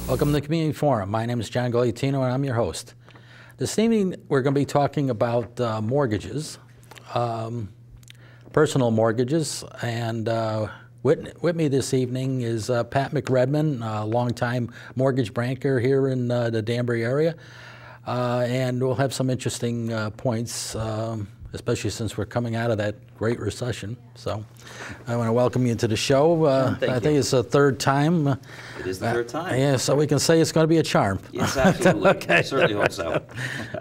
Welcome to the Community Forum. My name is John Gogliettino and I'm your host. This evening we're going to be talking about mortgages, personal mortgages, and with me this evening is Pat McRedmond, a longtime mortgage banker here in the Danbury area, and we'll have some interesting points, especially since we're coming out of that great recession. So I want to welcome you to the show. I think it's the third time. It is the third time. Yeah, so we can say it's going to be a charm. Yes, absolutely. Okay. I certainly hope so.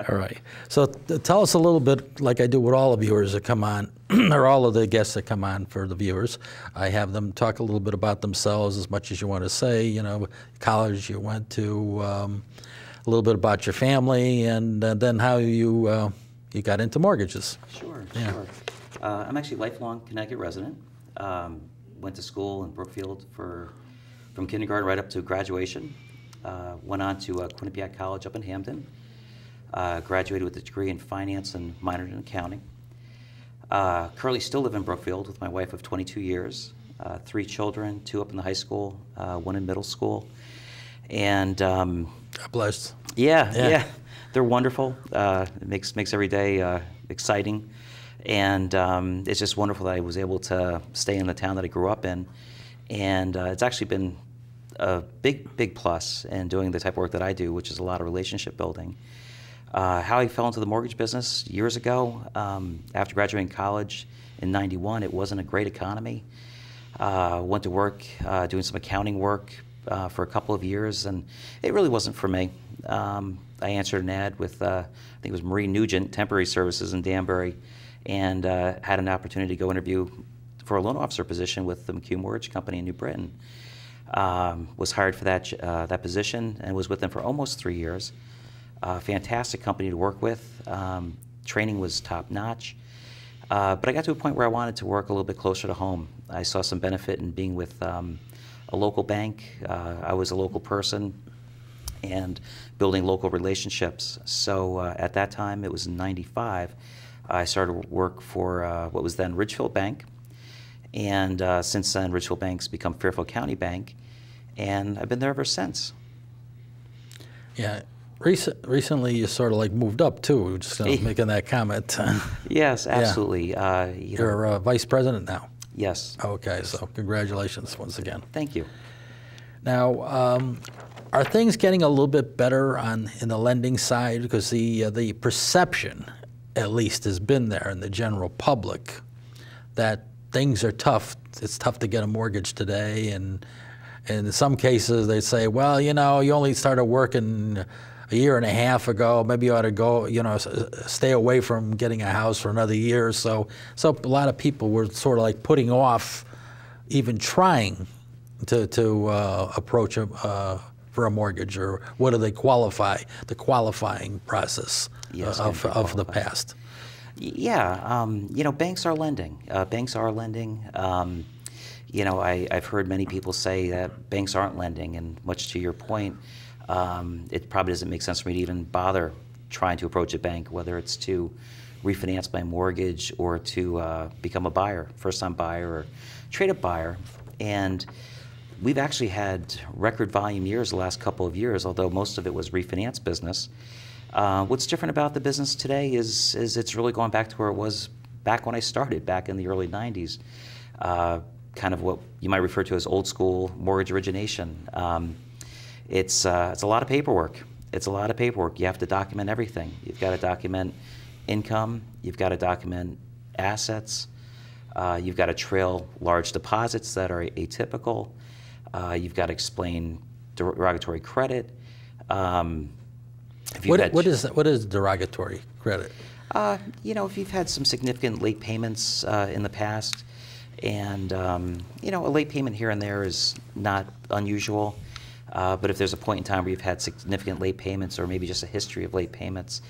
All right. So tell us a little bit, like I do with all the viewers that come on, or all of the guests that come on for the viewers. I have them talk a little bit about themselves as much as you want to say, you know, college you went to, a little bit about your family, and then how you got into mortgages. Sure, Yeah. sure. I'm actually a lifelong Connecticut resident. Went to school in Brookfield from kindergarten right up to graduation. Went on to Quinnipiac College up in Hampton. Graduated with a degree in finance and minored in accounting. Currently still live in Brookfield with my wife of 22 years. 3 children, 2 up in the high school, 1 in middle school. And God bless. yeah. They're wonderful. It makes every day exciting. And it's just wonderful that I was able to stay in the town that I grew up in. And it's actually been a big plus in doing the type of work that I do, which is a lot of relationship building. How I fell into the mortgage business years ago, after graduating college in '91, it wasn't a great economy. Went to work doing some accounting work for a couple of years, and it really wasn't for me. I answered an ad with, I think it was Marie Nugent, Temporary Services in Danbury, and had an opportunity to go interview for a loan officer position with the McHugh Mortgage Company in New Britain. Was hired for that position and was with them for almost 3 years. Fantastic company to work with. Training was top notch. But I got to a point where I wanted to work a little bit closer to home. I saw some benefit in being with a local bank. I was a local person and building local relationships. So at that time, it was in '95, I started work for what was then Ridgefield Bank. And since then, Ridgefield Bank's become Fairfield County Bank, and I've been there ever since. Yeah. Recently, you sort of like moved up too, just making that comment. Yes, absolutely. Yeah. You're vice president now. Yes. Okay, so congratulations once again. Thank you. Now, are things getting a little bit better in the lending side? Because the perception, at least, has been there in the general public that things are tough. It's tough to get a mortgage today, and in some cases they say, well, you know, you only started working a year and a half ago. Maybe you ought to go, you know, stay away from getting a house for another year or so. So a lot of people were sort of like putting off even trying to approach for a mortgage, or what do they qualify, the qualifying process of the past. Yeah, you know, banks are lending. Banks are lending. You know, I've heard many people say that banks aren't lending, and much to your point, it probably doesn't make sense for me to even bother trying to approach a bank, whether it's to refinance my mortgage or to become a buyer, first-time buyer or trade-up buyer. And we've actually had record volume years the last couple of years, although most of it was refinance business. What's different about the business today is it's really going back to where it was back when I started, back in the early '90s. Kind of what you might refer to as old school mortgage origination. It's a lot of paperwork. It's a lot of paperwork. You have to document everything. You've got to document income. You've got to document assets. You've got to trail large deposits that are atypical. You've got to explain derogatory credit. What is derogatory credit? You know, if you've had some significant late payments in the past, and you know, a late payment here and there is not unusual. But if there's a point in time where you've had significant late payments, or maybe just a history of late payments,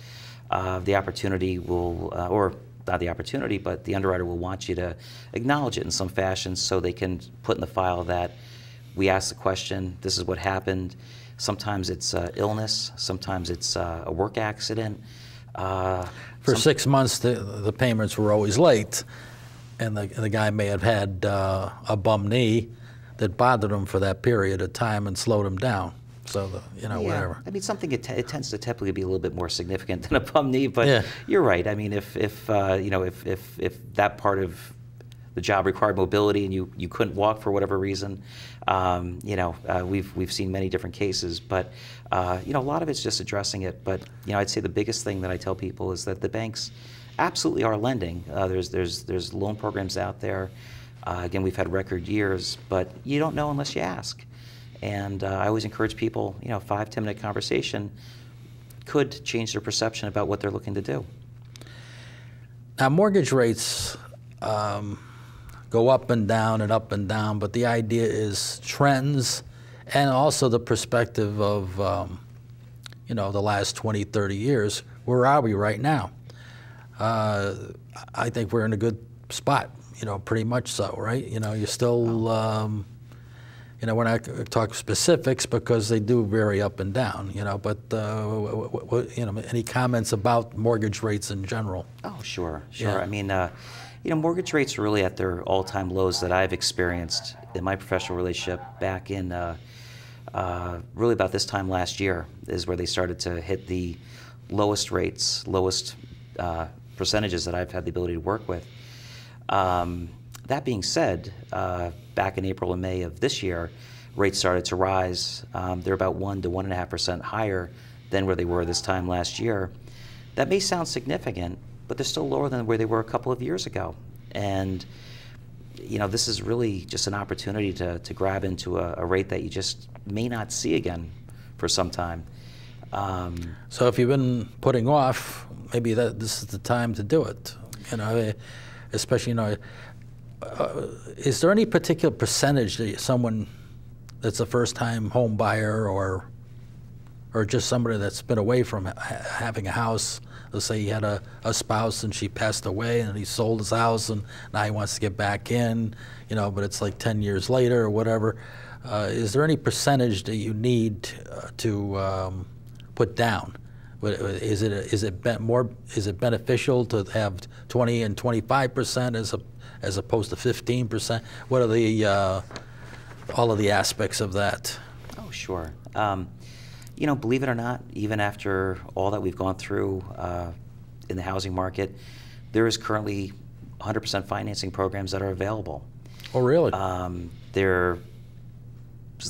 the opportunity will, or not the opportunity, but the underwriter will want you to acknowledge it in some fashion, so they can put in the file that we asked the question, this is what happened. Sometimes it's illness, sometimes it's a work accident. For 6 months, the payments were always late, and the guy may have had a bum knee that bothered him for that period of time and slowed him down. So Yeah, whatever. I mean, something it tends to typically be a little bit more significant than a bum knee, but Yeah. you're right. I mean, if that part of the job required mobility and you couldn't walk for whatever reason, we've seen many different cases, but a lot of it's just addressing it. But I'd say the biggest thing that I tell people is that the banks absolutely are lending. There's loan programs out there. Again, we've had record years, but you don't know unless you ask. And I always encourage people, 5-10 minute conversation could change their perception about what they're looking to do. Now, mortgage rates go up and down, but the idea is trends and also the perspective of, the last 20, 30 years. Where are we right now? I think we're in a good spot, pretty much so, right? You're still, we're not going to talk specifics because they do vary up and down, but, any comments about mortgage rates in general? Oh, sure. Yeah. I mean, mortgage rates are really at their all-time lows that I've experienced in my professional relationship back in really about this time last year is where they started to hit the lowest rates, lowest percentages that I've had the ability to work with. That being said, back in April and May of this year, rates started to rise. They're about 1 to 1.5% higher than where they were this time last year. That may sound significant, but they're still lower than where they were a couple of years ago. And this is really just an opportunity to grab into a rate that you just may not see again for some time. So if you've been putting off, maybe this is the time to do it. Especially, is there any particular percentage that someone that's a first-time home buyer or just somebody that's been away from having a house? Let's say he had a spouse and she passed away and he sold his house and now he wants to get back in, but it's like 10 years later or whatever. Is there any percentage that you need to put down? Is it beneficial to have 20 and 25% as opposed to 15%? What are all of the aspects of that? Oh, sure. Believe it or not, even after all that we've gone through in the housing market, there is currently 100% financing programs that are available. Oh, really? There's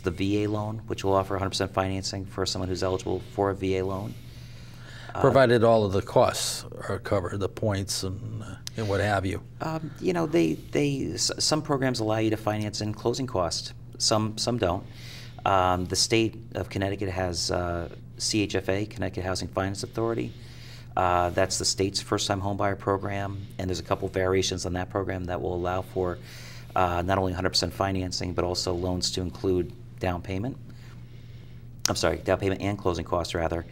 the VA loan, which will offer 100% financing for someone who's eligible for a VA loan. Provided all of the costs are covered, the points and what have you. Some programs allow you to finance in closing costs. Some don't. The state of Connecticut has CHFA, Connecticut Housing Finance Authority. That's the state's first-time homebuyer program, and there's a couple variations on that program that will allow for not only 100% financing, but also loans to include down payment. Down payment and closing costs, rather.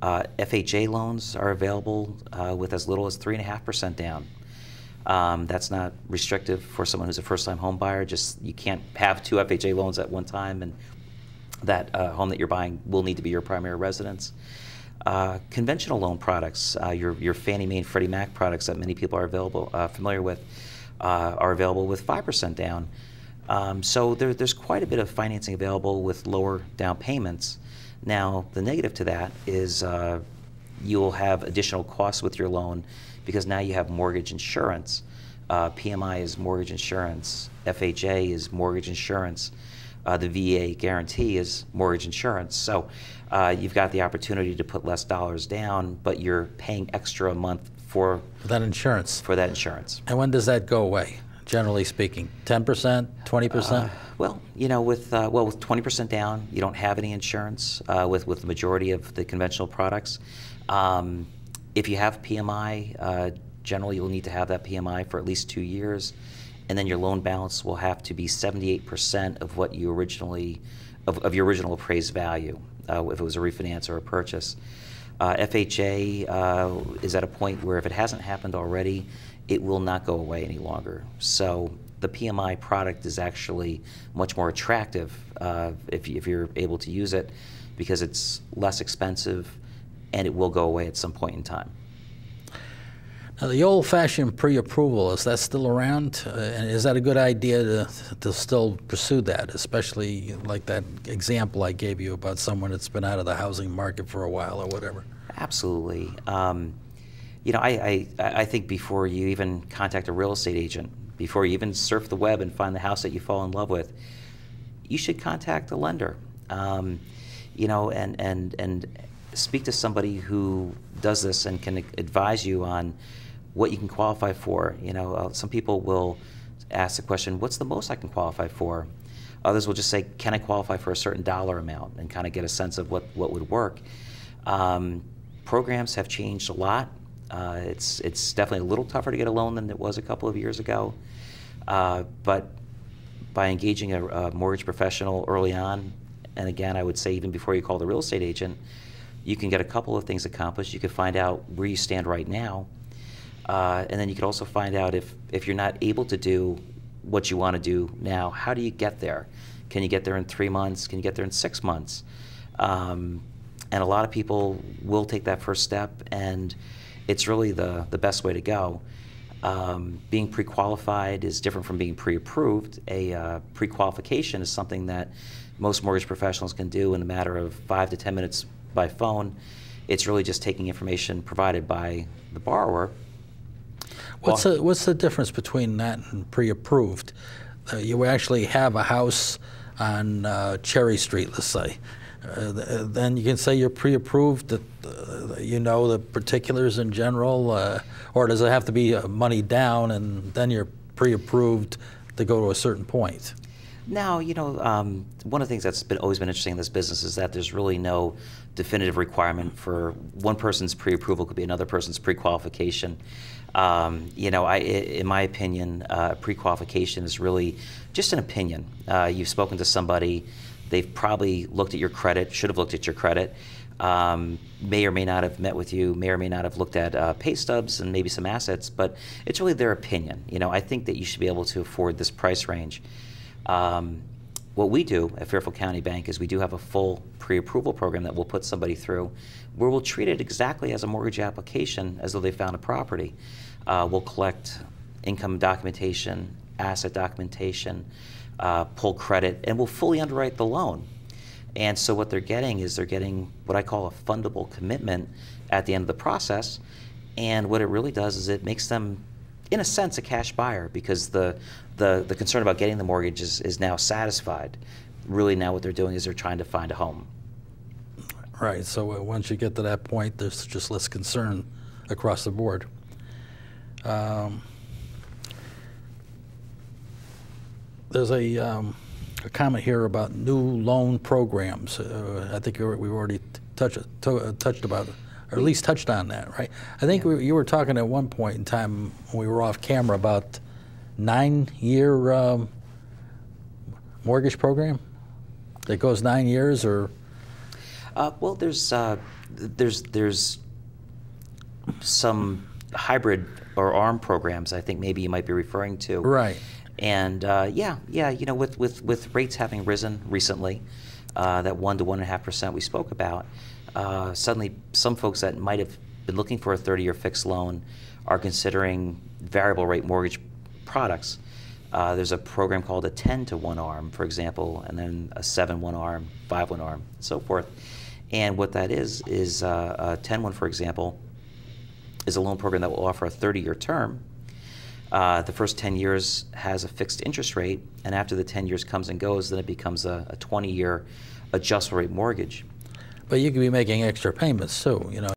FHA loans are available with as little as 3.5% down. That's not restrictive for someone who's a first-time home buyer. Just you can't have 2 FHA loans at one time, and that home that you're buying will need to be your primary residence. Conventional loan products, your Fannie Mae and Freddie Mac products that many people are familiar with, are available with 5% down. So there's quite a bit of financing available with lower down payments. Now, the negative to that is you'll have additional costs with your loan because now you have mortgage insurance. PMI is mortgage insurance. FHA is mortgage insurance. The VA guarantee is mortgage insurance. So you've got the opportunity to put less dollars down, but you're paying extra a month for that insurance. For that insurance. And when does that go away, generally speaking? 10%, 20%? With 20% down, you don't have any insurance with the majority of the conventional products. If you have PMI, generally you'll need to have that PMI for at least 2 years, and then your loan balance will have to be 78% of what you originally, of your original appraised value, if it was a refinance or a purchase. FHA is at a point where if it hasn't happened already, it will not go away any longer. So the PMI product is actually much more attractive if you're able to use it because it's less expensive and it will go away at some point in time. Now, the old-fashioned pre-approval, is that still around? And is that a good idea to still pursue that, especially like that example I gave you about someone that's been out of the housing market for a while or whatever? Absolutely. You know, I think before you even contact a real estate agent, before you even surf the web and find the house that you fall in love with, you should contact a lender. You know, and speak to somebody who does this and can advise you on what you can qualify for. You know, some people will ask the question, what's the most I can qualify for? Others will just say, can I qualify for a certain dollar amount, and kind of get a sense of what would work. Programs have changed a lot. It's definitely a little tougher to get a loan than it was a couple of years ago. But by engaging a mortgage professional early on, and again, I would say even before you call the real estate agent, you can get a couple of things accomplished. You can find out where you stand right now, and then you could also find out if you're not able to do what you want to do now, how do you get there? Can you get there in 3 months? Can you get there in 6 months? And a lot of people will take that first step, and it's really the best way to go. Being pre-qualified is different from being pre-approved. A pre-qualification is something that most mortgage professionals can do in a matter of 5 to 10 minutes by phone. It's really just taking information provided by the borrower. What's the difference between that and pre-approved? You actually have a house on Cherry Street, let's say. Then you can say you're pre-approved, that you know the particulars in general, or does it have to be money down and then you're pre-approved to go to a certain point? Now, you know, one of the things that's always been interesting in this business is that there's really no definitive requirement for one person's pre-approval could be another person's pre-qualification. You know, in my opinion, pre-qualification is really just an opinion. You've spoken to somebody, they've probably looked at your credit, should have looked at your credit, may or may not have met with you, may or may not have looked at pay stubs and maybe some assets, but it's really their opinion. You know, I think that you should be able to afford this price range. What we do at Fairfield County Bank is we do have a full pre-approval program that we'll put somebody through where we'll treat it exactly as a mortgage application as though they found a property. We'll collect income documentation, asset documentation, pull credit, and we'll fully underwrite the loan. And so what they're getting is they're getting what I call a fundable commitment at the end of the process. And what it really does is it makes them, in a sense, a cash buyer, because the concern about getting the mortgage is now satisfied. Really now what they're doing is they're trying to find a home. Right, so once you get to that point, there's just less concern across the board. There's a comment here about new loan programs. I think we've already touched about it, or at least touched on that, right? I think you were talking at one point in time when we were off camera about 9-year mortgage program that goes 9 years, or? Well, there's some hybrid or ARM programs I think maybe you might be referring to. Right. And yeah, you know, with rates having risen recently, that 1 to 1.5% we spoke about, suddenly some folks that might have been looking for a 30-year fixed loan are considering variable rate mortgage products. There's a program called a 10 to 1 ARM, for example, and then a 7-1 ARM, 5-1 ARM, and so forth. And what that is a 10-1, for example, is a loan program that will offer a 30-year term. The first 10 years has a fixed interest rate, and after the 10 years comes and goes, then it becomes a 20-year adjustable rate mortgage. But you could be making extra payments too, you know.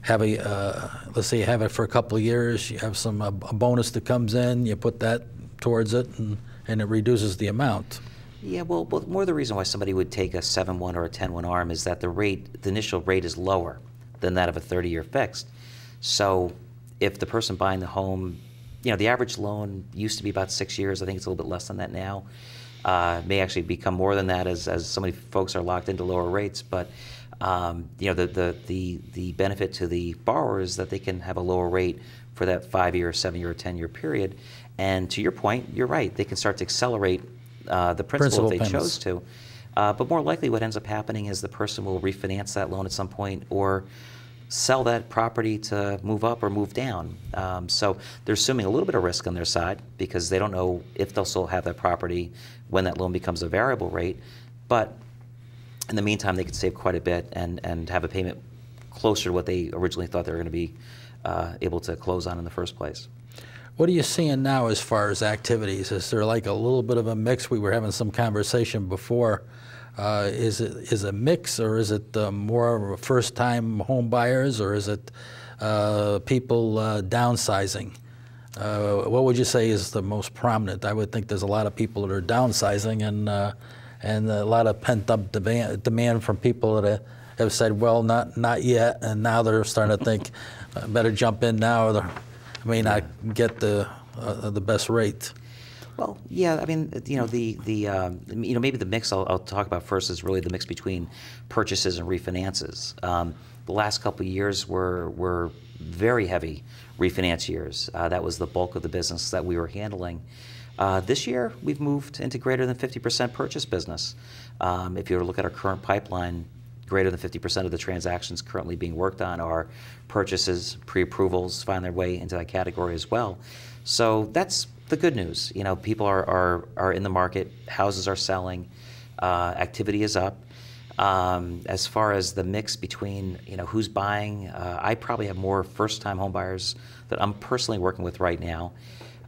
Have let's say you have it for a couple of years, you have a bonus that comes in, you put that towards it, and it reduces the amount. Yeah, well, more the reason why somebody would take a 7-1 or a 10-1 ARM is that the initial rate is lower than that of a 30-year fixed. So if the person buying the home, you know, the average loan used to be about 6 years. I think it's a little bit less than that now. May actually become more than that as so many folks are locked into lower rates. But you know, the benefit to the borrower is that they can have a lower rate for that 5-year, 7-year, or 10-year period. And to your point, you're right. They can start to accelerate the principal if they chose to. But more likely what ends up happening is the person will refinance that loan at some point, or sell that property to move up or move down. So they're assuming a little bit of risk on their side because they don't know if they'll still have that property when that loan becomes a variable rate. But in the meantime, they could save quite a bit and have a payment closer to what they originally thought they were going to be able to close on in the first place. What are you seeing now as far as activities? Is there like a little bit of a mix? We were having some conversation before. Is it a mix, or is it more first-time home buyers, or is it people downsizing? What would you say is the most prominent? I would think there's a lot of people that are downsizing, and a lot of pent-up demand from people that have said, well, not yet, and now they're starting to think, I better jump in now, or I may not get the best rate. Well, yeah, I mean, maybe the mix I'll talk about first is really the mix between purchases and refinances. The last couple of years were very heavy refinance years. That was the bulk of the business that we were handling. This year, we've moved into greater than 50% purchase business. If you were to look at our current pipeline, greater than 50% of the transactions currently being worked on are purchases. Pre-approvals find their way into that category as well. So that's the good news. People are in the market. Houses are selling. Activity is up. As far as the mix between who's buying, I probably have more first-time home buyers that I'm personally working with right now.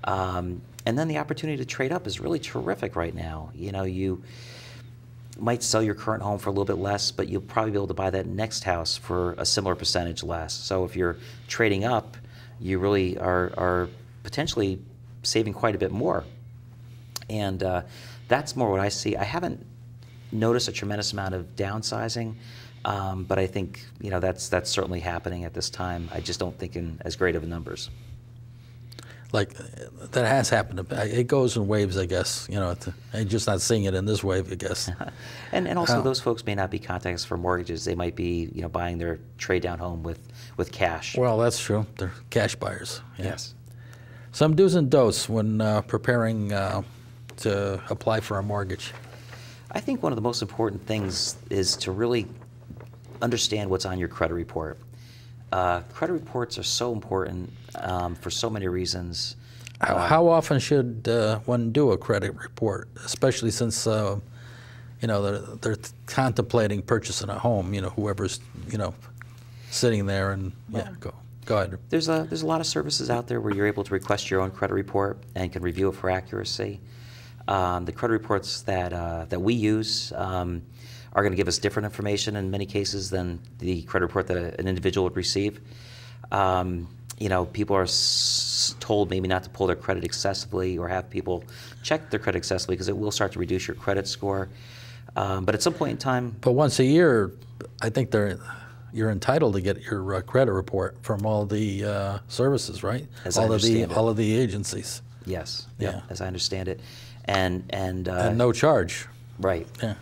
And then the opportunity to trade up is really terrific right now. You might sell your current home for a little bit less, but you'll probably be able to buy that next house for a similar percentage less. So if you're trading up, you really are potentially saving quite a bit more. And that's more what I see. I haven't noticed a tremendous amount of downsizing, but I think that's certainly happening at this time. I just don't think in as great of numbers. Like, that has happened. It goes in waves, I guess. I'm just not seeing it in this wave, I guess. and also, those folks may not be contacting us for mortgages. They might be, buying their trade-down home with cash. Well, that's true. They're cash buyers. Yeah. Yes. Some do's and don'ts when preparing to apply for a mortgage. I think one of the most important things is to really understand what's on your credit report. Credit reports are so important for so many reasons. How often should one do a credit report, especially since they're contemplating purchasing a home? Whoever's sitting there and go ahead. There's a lot of services out there where you're able to request your own credit report and can review it for accuracy. The credit reports that we use are going to give us different information in many cases than the credit report that an individual would receive. People are told maybe not to pull their credit excessively or have people check their credit excessively because it will start to reduce your credit score. But at some point in time... But once a year, I think you're entitled to get your credit report from all the services, right? All of the agencies. Yes. Yeah. Yep, as I understand it. And no charge. Right. Yeah.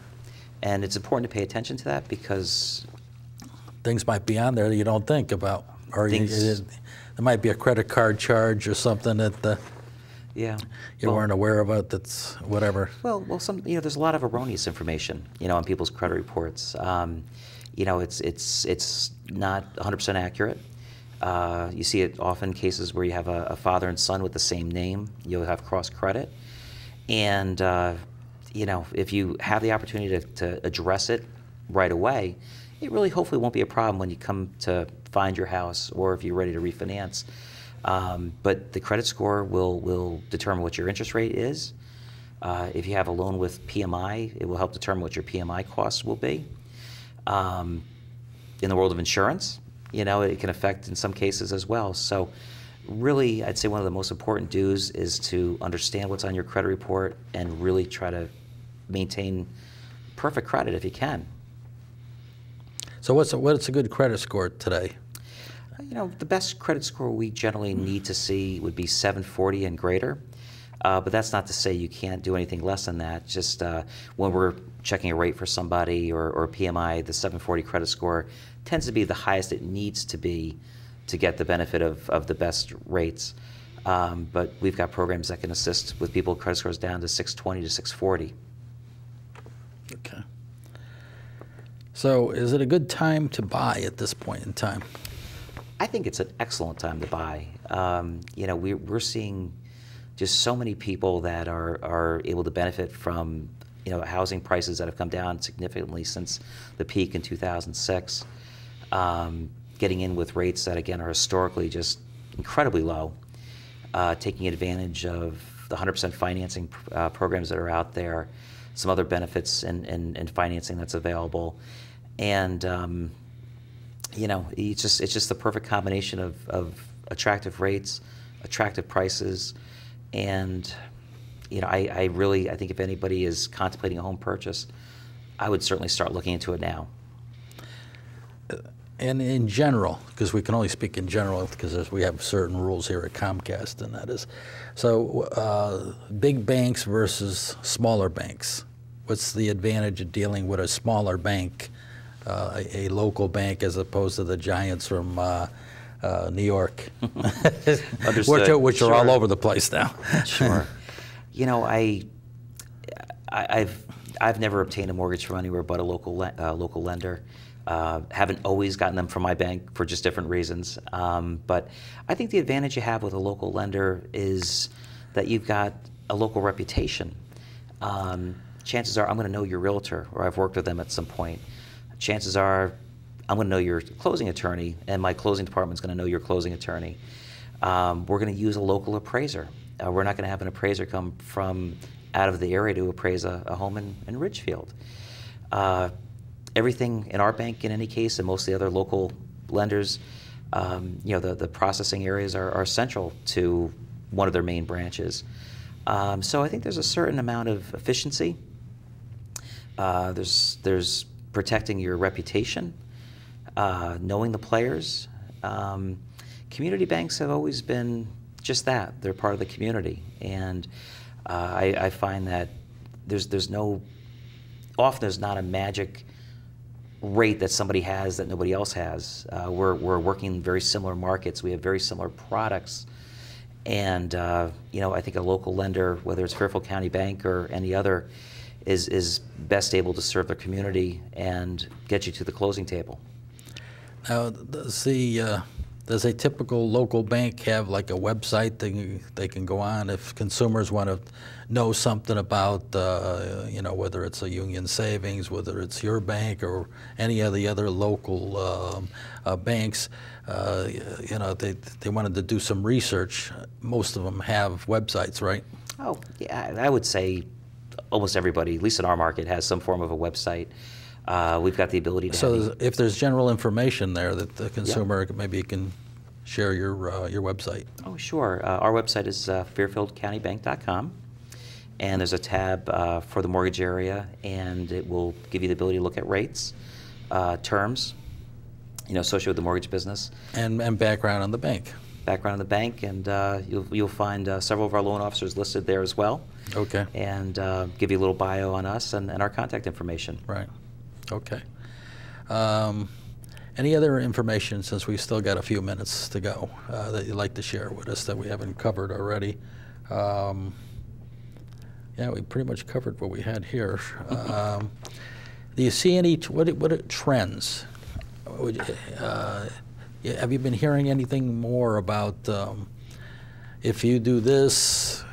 And it's important to pay attention to that because things might be on there that you don't think about, or there might be a credit card charge or something that you weren't aware of it. That's whatever. Well, there's a lot of erroneous information, on people's credit reports. It's not 100% accurate. You see it often in cases where you have a father and son with the same name. You'll have cross credit, and if you have the opportunity to address it right away, it really hopefully won't be a problem when you come to find your house or if you're ready to refinance. But the credit score will determine what your interest rate is. If you have a loan with PMI, it will help determine what your PMI costs will be. In the world of insurance, it can affect in some cases as well. So really, I'd say one of the most important do's is to understand what's on your credit report and really try to maintain perfect credit if you can. So what's a good credit score today? The best credit score we generally need to see would be 740 and greater. But that's not to say you can't do anything less than that. Just when we're checking a rate for somebody or PMI, the 740 credit score tends to be the highest it needs to be to get the benefit of the best rates. But we've got programs that can assist with people credit scores down to 620 to 640. Okay. So is it a good time to buy at this point in time? I think it's an excellent time to buy. You know, we're seeing just so many people that are able to benefit from, you know, housing prices that have come down significantly since the peak in 2006. Getting in with rates that, again, are historically just incredibly low. Taking advantage of the 100% financing programs that are out there, some other benefits and financing that's available, and you know, it's just the perfect combination of attractive rates, attractive prices, and you know, I think if anybody is contemplating a home purchase, I would certainly start looking into it now. And in general, because we can only speak in general because we have certain rules here at Comcast, and that is, so big banks versus smaller banks. What's the advantage of dealing with a smaller bank, a local bank, as opposed to the giants from New York, which are all over the place now? Sure. You know, I've never obtained a mortgage from anywhere but a local lender. Haven't always gotten them from my bank for just different reasons. But I think the advantage you have with a local lender is that you've got a local reputation. Chances are I'm going to know your realtor, or I've worked with them at some point. Chances are I'm going to know your closing attorney, and my closing department's going to know your closing attorney. We're going to use a local appraiser. We're not going to have an appraiser come from out of the area to appraise a home in Ridgefield. Everything in our bank, in any case, and most of the other local lenders, you know, the processing areas are central to one of their main branches. So I think there's a certain amount of efficiency. There's protecting your reputation, knowing the players. Community banks have always been just that. They're part of the community, and I find that often there's not a magic rate that somebody has that nobody else has. We're working in very similar markets. We have very similar products. And you know, I think a local lender, whether it's Fairfield County Bank or any other, is best able to serve their community and get you to the closing table. Now, does a typical local bank have like a website they can go on if consumers want to know something about, you know, whether it's a Union Savings, whether it's your bank or any of the other local banks? You know, they wanted to do some research. Most of them have websites, right? Oh, yeah, I would say almost everybody, at least in our market, has some form of a website. We've got the ability to. So if there's general information there that the consumer maybe can share your website. Oh, sure. Our website is fairfieldcountybank.com, and there's a tab for the mortgage area, and it will give you the ability to look at rates, terms, you know, associated with the mortgage business, and background on the bank. Background on the bank, and you'll find several of our loan officers listed there as well. Okay. And give you a little bio on us and our contact information. Right. Okay. Any other information, since we've still got a few minutes to go, that you'd like to share with us that we haven't covered already? Yeah, we pretty much covered what we had here. Do you see any, what trends? Have you been hearing anything more about if you do this,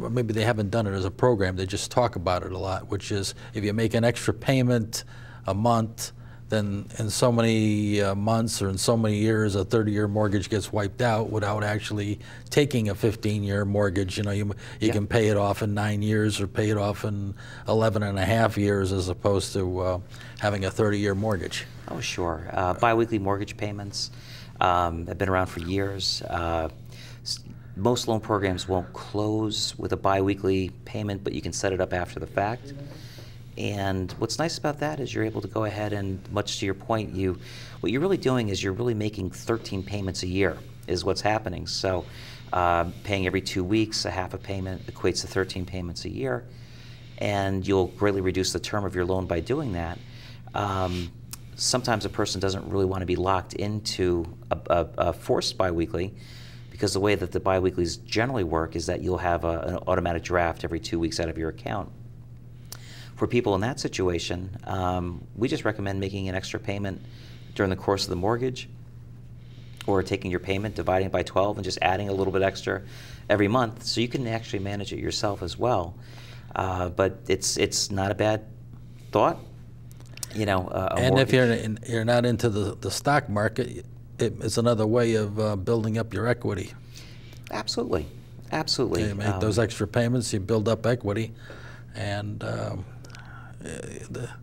maybe they haven't done it as a program, they just talk about it a lot, which is if you make an extra payment a month, then in so many months or in so many years, a 30-year mortgage gets wiped out without actually taking a 15-year mortgage. You know, you can pay it off in 9 years or pay it off in 11 and a half years as opposed to having a 30-year mortgage. Oh, sure. Biweekly mortgage payments have been around for years. Most loan programs won't close with a biweekly payment, but you can set it up after the fact. And what's nice about that is you're able to go ahead and, much to your point, what you're really doing is you're really making 13 payments a year is what's happening. So paying every 2 weeks, a half a payment equates to 13 payments a year. And you'll greatly reduce the term of your loan by doing that. Sometimes a person doesn't really want to be locked into a forced biweekly, because the way that the biweeklies generally work is that you'll have an automatic draft every 2 weeks out of your account. For people in that situation, we just recommend making an extra payment during the course of the mortgage, or taking your payment, dividing it by 12, and just adding a little bit extra every month, so you can actually manage it yourself as well. But it's not a bad thought. You know, and mortgage. if you're not into the stock market, it's another way of building up your equity. Absolutely, absolutely. You make those extra payments, you build up equity, and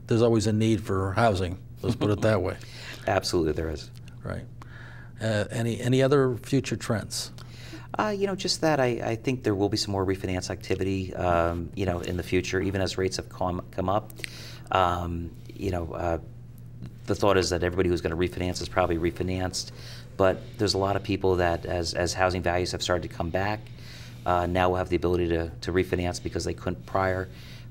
there's always a need for housing. Let's put it that way. Absolutely, there is. Right. Any other future trends? You know, just that I think there will be some more refinance activity, you know, in the future, even as rates have come up. You know, the thought is that everybody who's going to refinance is probably refinanced, but there's a lot of people that, as housing values have started to come back, now will have the ability to refinance because they couldn't prior.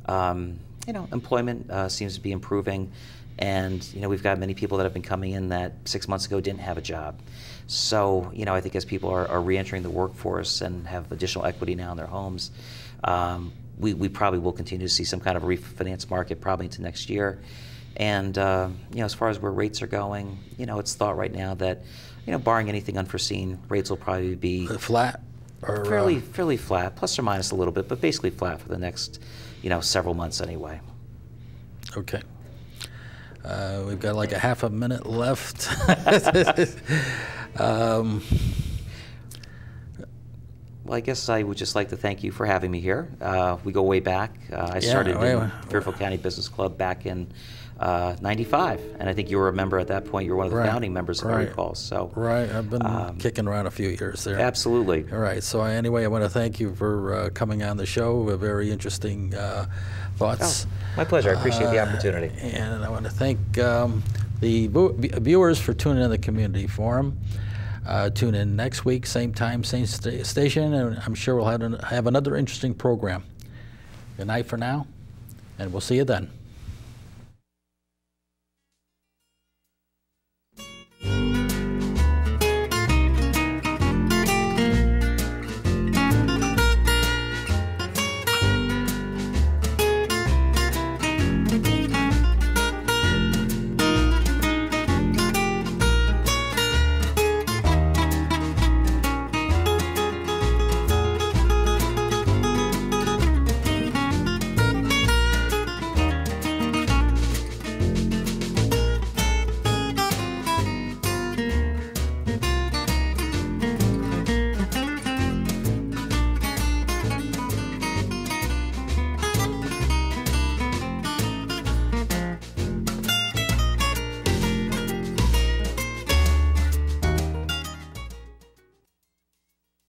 You know, employment seems to be improving, and you know, we've got many people that have been coming in that 6 months ago didn't have a job. So, you know, I think as people are re-entering the workforce and have additional equity now in their homes, we probably will continue to see some kind of refinance market probably into next year. And, you know, as far as where rates are going, you know, it's thought right now that, you know, barring anything unforeseen, rates will probably be flat or fairly flat, plus or minus a little bit, but basically flat for the next, you know, several months anyway. Okay. We've got like a half a minute left. Well, I guess I would just like to thank you for having me here. We go way back. I started in Fairfield County Business Club back in '95, and I think you were a member at that point. You were one of the founding members, if I recall. So I've been kicking around a few years there. Absolutely. All right. So anyway, I want to thank you for coming on the show. Very interesting thoughts. Oh, my pleasure. I appreciate the opportunity. And I want to thank the viewers for tuning in the Community Forum. Tune in next week, same time, same station, and I'm sure we'll have another interesting program. Good night for now, and we'll see you then.